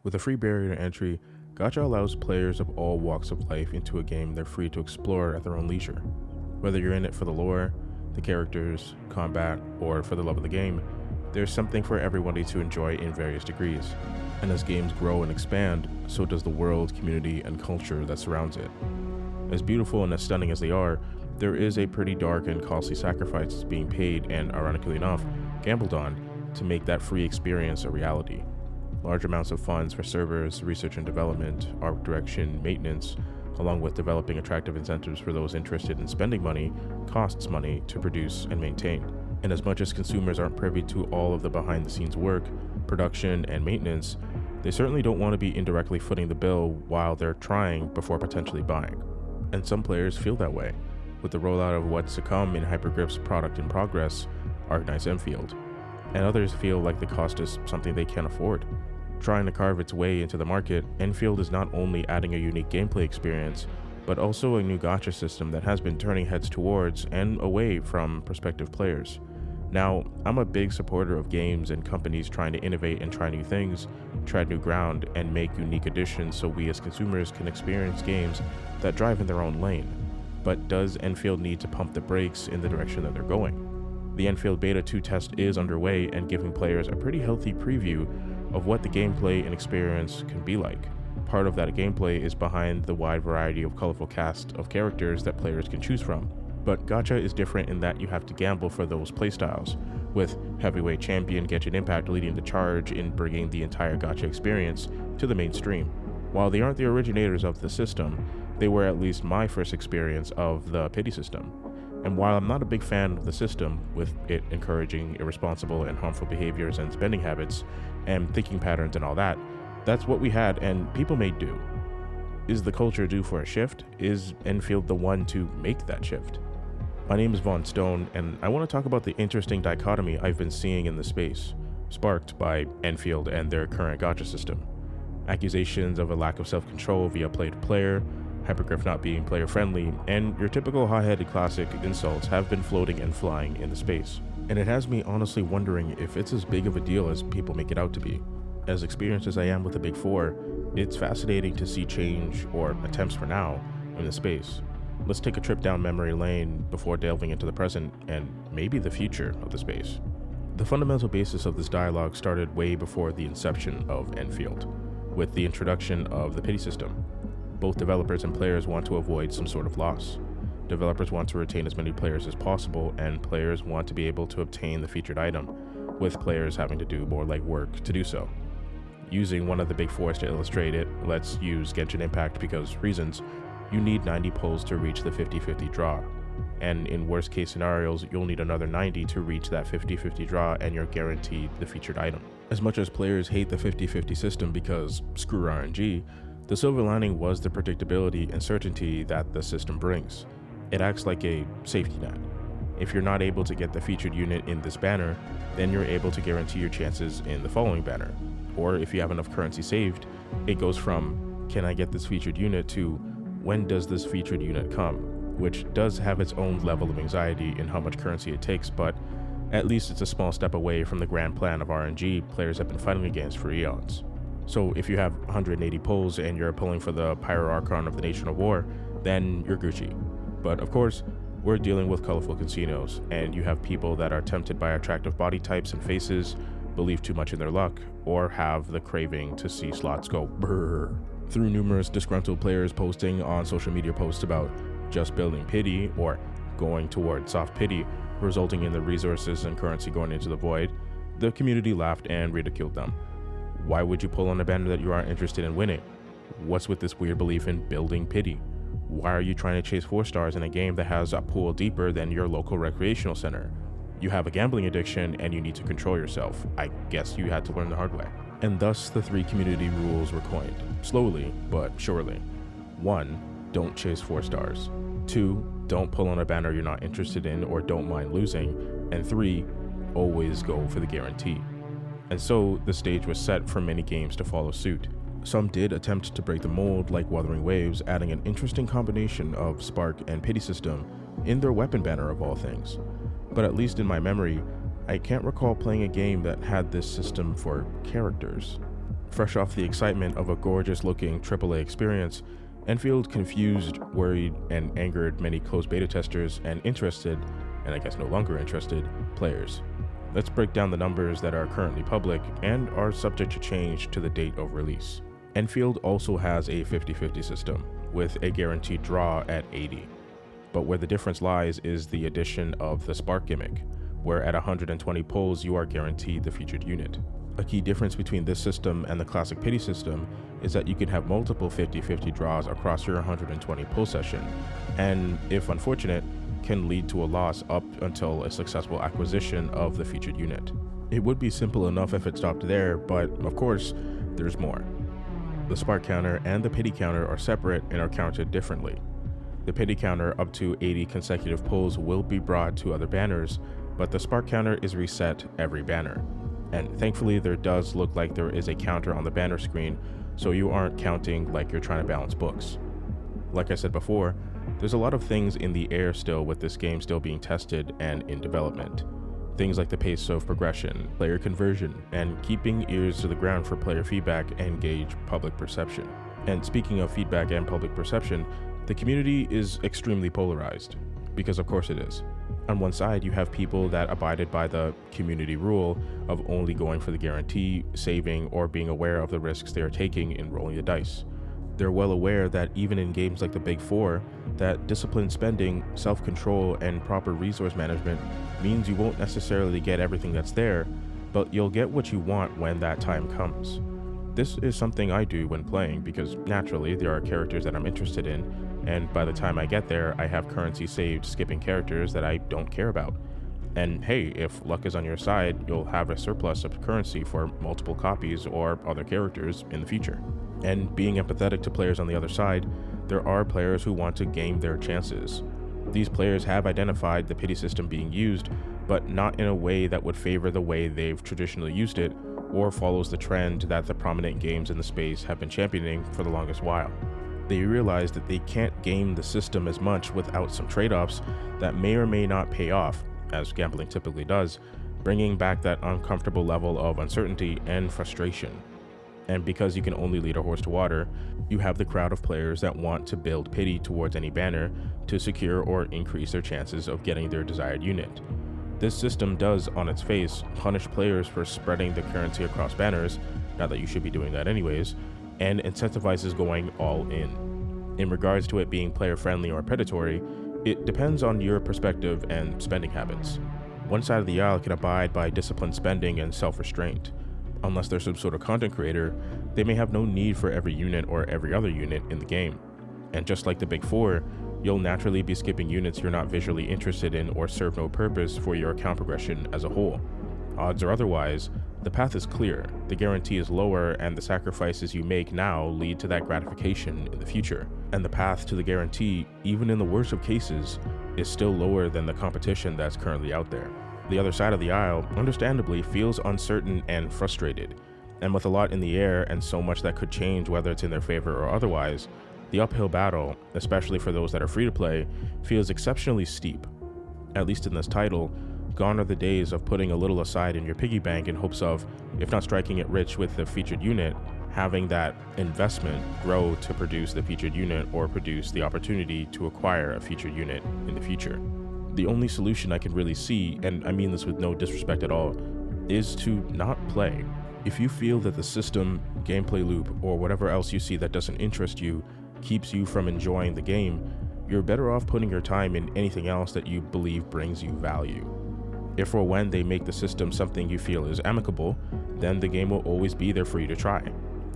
With a free barrier to entry, Gacha allows players of all walks of life into a game they're free to explore at their own leisure. Whether you're in it for the lore, the characters, combat, or for the love of the game, there's something for everybody to enjoy in various degrees. And as games grow and expand, so does the world, community, and culture that surrounds it. As beautiful and as stunning as they are, there is a pretty dark and costly sacrifice being paid and, ironically enough, gambled on to make that free experience a reality. Large amounts of funds for servers, research and development, art direction, maintenance, along with developing attractive incentives for those interested in spending money, costs money to produce and maintain. And as much as consumers aren't privy to all of the behind-the-scenes work, production, and maintenance, they certainly don't want to be indirectly footing the bill while they're trying before potentially buying. And some players feel that way, with the rollout of what's to come in Hypergrif's product in progress, Arknight's Endfield. And others feel like the cost is something they can't afford. Trying to carve its way into the market, Endfield is not only adding a unique gameplay experience, but also a new gacha system that has been turning heads towards and away from prospective players. Now, I'm a big supporter of games and companies trying to innovate and try new things, tread new ground, and make unique additions so we as consumers can experience games that drive in their own lane. But does Endfield need to pump the brakes in the direction that they're going? The Endfield Beta 2 test is underway and giving players a pretty healthy preview of what the gameplay and experience can be like. Part of that gameplay is behind the wide variety of colorful cast of characters that players can choose from. But Gacha is different in that you have to gamble for those playstyles, with heavyweight champion Genshin Impact leading the charge in bringing the entire Gacha experience to the mainstream. While they aren't the originators of the system, they were at least my first experience of the pity system. And while I'm not a big fan of the system, with it encouraging irresponsible and harmful behaviors and spending habits, and thinking patterns and all that, that's what we had and people made do. Is the culture due for a shift? Is Endfield the one to make that shift? My name is Vaughn Stone, and I want to talk about the interesting dichotomy I've been seeing in the space, sparked by Endfield and their current gacha system. Accusations of a lack of self-control via play-to-player, Hypergrif not being player-friendly, and your typical hot-headed classic insults have been floating and flying in the space. And it has me honestly wondering if it's as big of a deal as people make it out to be. As experienced as I am with the Big Four, it's fascinating to see change, or attempts for now, in the space. Let's take a trip down memory lane before delving into the present and maybe the future of the space. The fundamental basis of this dialogue started way before the inception of Endfield, with the introduction of the pity system. Both developers and players want to avoid some sort of loss. Developers want to retain as many players as possible, and players want to be able to obtain the featured item, with players having to do more legwork to do so. Using one of the Big Fours to illustrate it, let's use Genshin Impact because reasons. You need 90 pulls to reach the 50-50 draw, and in worst case scenarios, you'll need another 90 to reach that 50-50 draw and you're guaranteed the featured item. As much as players hate the 50-50 system because screw RNG, the silver lining was the predictability and certainty that the system brings. It acts like a safety net. If you're not able to get the featured unit in this banner, then you're able to guarantee your chances in the following banner. Or if you have enough currency saved, it goes from, can I get this featured unit, to when does this featured unit come? Which does have its own level of anxiety in how much currency it takes, but at least it's a small step away from the grand plan of RNG players have been fighting against for eons. So if you have 180 pulls and you're pulling for the Pyro Archon of the Nation of War, then you're Gucci. But of course, we're dealing with colorful casinos, and you have people that are tempted by attractive body types and faces, believe too much in their luck, or have the craving to see slots go brrr. Through numerous disgruntled players posting on social media posts about just building pity or going toward soft pity, resulting in the resources and currency going into the void, the community laughed and ridiculed them. Why would you pull on a banner that you aren't interested in winning? What's with this weird belief in building pity? Why are you trying to chase 4 stars in a game that has a pool deeper than your local recreational center? You have a gambling addiction and you need to control yourself. I guess you had to learn the hard way. And thus the 3 community rules were coined, slowly but surely. 1, don't chase 4 stars. 2, don't pull on a banner you're not interested in or don't mind losing. And 3, always go for the guarantee. And so the stage was set for many games to follow suit. Some did attempt to break the mold, like Wuthering Waves, adding an interesting combination of Spark and Pity system in their weapon banner of all things. But at least in my memory, I can't recall playing a game that had this system for characters. Fresh off the excitement of a gorgeous-looking AAA experience, Endfield confused, worried, and angered many closed beta testers and interested, and I guess no longer interested, players. Let's break down the numbers that are currently public and are subject to change to the date of release. Endfield also has a 50-50 system, with a guaranteed draw at 80. But where the difference lies is the addition of the Spark gimmick, where at 120 pulls you are guaranteed the featured unit. A key difference between this system and the classic pity system is that you can have multiple 50-50 draws across your 120 pull session, and if unfortunate, can lead to a loss up until a successful acquisition of the featured unit. It would be simple enough if it stopped there, but of course, there's more. The Spark counter and the pity counter are separate and are counted differently. The pity counter up to 80 consecutive pulls will be brought to other banners, but the Spark counter is reset every banner. And thankfully there does look like there is a counter on the banner screen, so you aren't counting like you're trying to balance books. Like I said before, there's a lot of things in the air still with this game still being tested and in development. Things like the pace of progression, player conversion, and keeping ears to the ground for player feedback and gauge public perception. And speaking of feedback and public perception, the community is extremely polarized, because of course it is. On one side, you have people that abided by the community rule of only going for the guarantee, saving, or being aware of the risks they are taking in rolling the dice. They're well aware that even in games like the Big Four, that disciplined spending, self-control, and proper resource management means you won't necessarily get everything that's there, but you'll get what you want when that time comes. This is something I do when playing because naturally there are characters that I'm interested in, and by the time I get there, I have currency saved skipping characters that I don't care about. And hey, if luck is on your side, you'll have a surplus of currency for multiple copies or other characters in the future. And being empathetic to players on the other side, there are players who want to game their chances. These players have identified the pity system being used, but not in a way that would favor the way they've traditionally used it, or follows the trend that the prominent games in the space have been championing for the longest while. They realize that they can't game the system as much without some trade-offs that may or may not pay off, as gambling typically does, bringing back that uncomfortable level of uncertainty and frustration. And because you can only lead a horse to water, you have the crowd of players that want to build pity towards any banner to secure or increase their chances of getting their desired unit. This system does, on its face, punish players for spreading the currency across banners, not that you should be doing that anyways, and incentivizes going all in. In regards to it being player-friendly or predatory, it depends on your perspective and spending habits. One side of the aisle can abide by disciplined spending and self-restraint. Unless they're some sort of content creator, they may have no need for every unit or every other unit in the game. And just like the Big Four, you'll naturally be skipping units you're not visually interested in or serve no purpose for your account progression as a whole. Odds or otherwise, the path is clear, the guarantee is lower, and the sacrifices you make now lead to that gratification in the future. And the path to the guarantee, even in the worst of cases, is still lower than the competition that's currently out there. The other side of the aisle, understandably, feels uncertain and frustrated. And with a lot in the air and so much that could change whether it's in their favor or otherwise, the uphill battle, especially for those that are free to play, feels exceptionally steep. At least in this title, gone are the days of putting a little aside in your piggy bank in hopes of, if not striking it rich with the featured unit, having that investment grow to produce the featured unit or produce the opportunity to acquire a featured unit in the future. The only solution I can really see, and I mean this with no disrespect at all, is to not play. If you feel that the system, gameplay loop, or whatever else you see that doesn't interest you keeps you from enjoying the game, you're better off putting your time in anything else that you believe brings you value. If or when they make the system something you feel is amicable, then the game will always be there for you to try.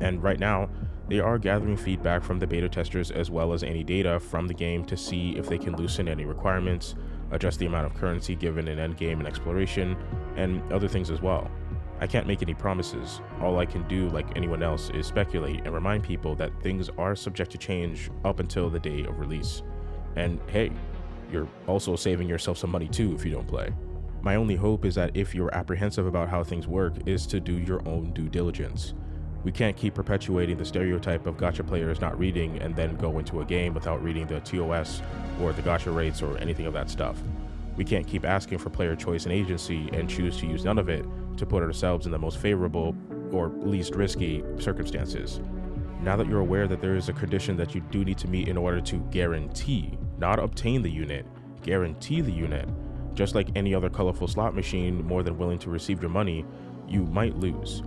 And right now, they are gathering feedback from the beta testers as well as any data from the game to see if they can loosen any requirements, adjust the amount of currency given in endgame and exploration, and other things as well. I can't make any promises. All I can do, like anyone else, is speculate and remind people that things are subject to change up until the day of release. And hey, you're also saving yourself some money too if you don't play. My only hope is that if you're apprehensive about how things work, is to do your own due diligence. We can't keep perpetuating the stereotype of gacha players not reading and then go into a game without reading the TOS or the gacha rates or anything of that stuff. We can't keep asking for player choice and agency and choose to use none of it to put ourselves in the most favorable, or least risky circumstances. Now that you're aware that there is a condition that you do need to meet in order to guarantee, not obtain the unit, guarantee the unit, just like any other colorful slot machine more than willing to receive your money, you might lose.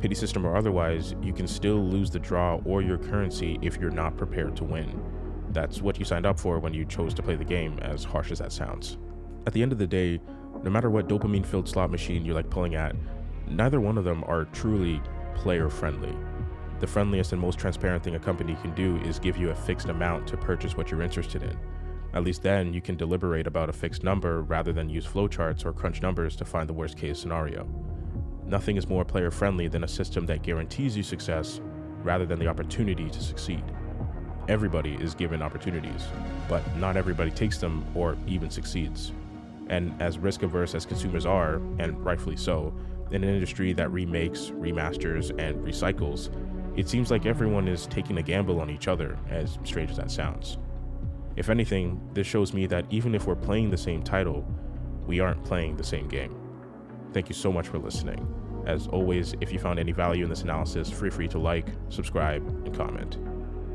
Pity system or otherwise, you can still lose the draw or your currency if you're not prepared to win. That's what you signed up for when you chose to play the game, as harsh as that sounds. At the end of the day, no matter what dopamine-filled slot machine you like pulling at, neither one of them are truly player-friendly. The friendliest and most transparent thing a company can do is give you a fixed amount to purchase what you're interested in. At least then you can deliberate about a fixed number rather than use flowcharts or crunch numbers to find the worst case scenario. Nothing is more player-friendly than a system that guarantees you success rather than the opportunity to succeed. Everybody is given opportunities, but not everybody takes them or even succeeds. And as risk-averse as consumers are, and rightfully so, in an industry that remakes, remasters, and recycles, it seems like everyone is taking a gamble on each other, as strange as that sounds. If anything, this shows me that even if we're playing the same title, we aren't playing the same game. Thank you so much for listening. As always, if you found any value in this analysis, feel free to like, subscribe, and comment.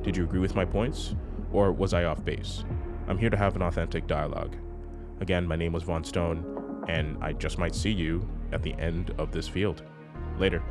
Did you agree with my points? Or was I off base? I'm here to have an authentic dialogue. Again, my name was Vaughn Stone, and I just might see you at the end of this field. Later.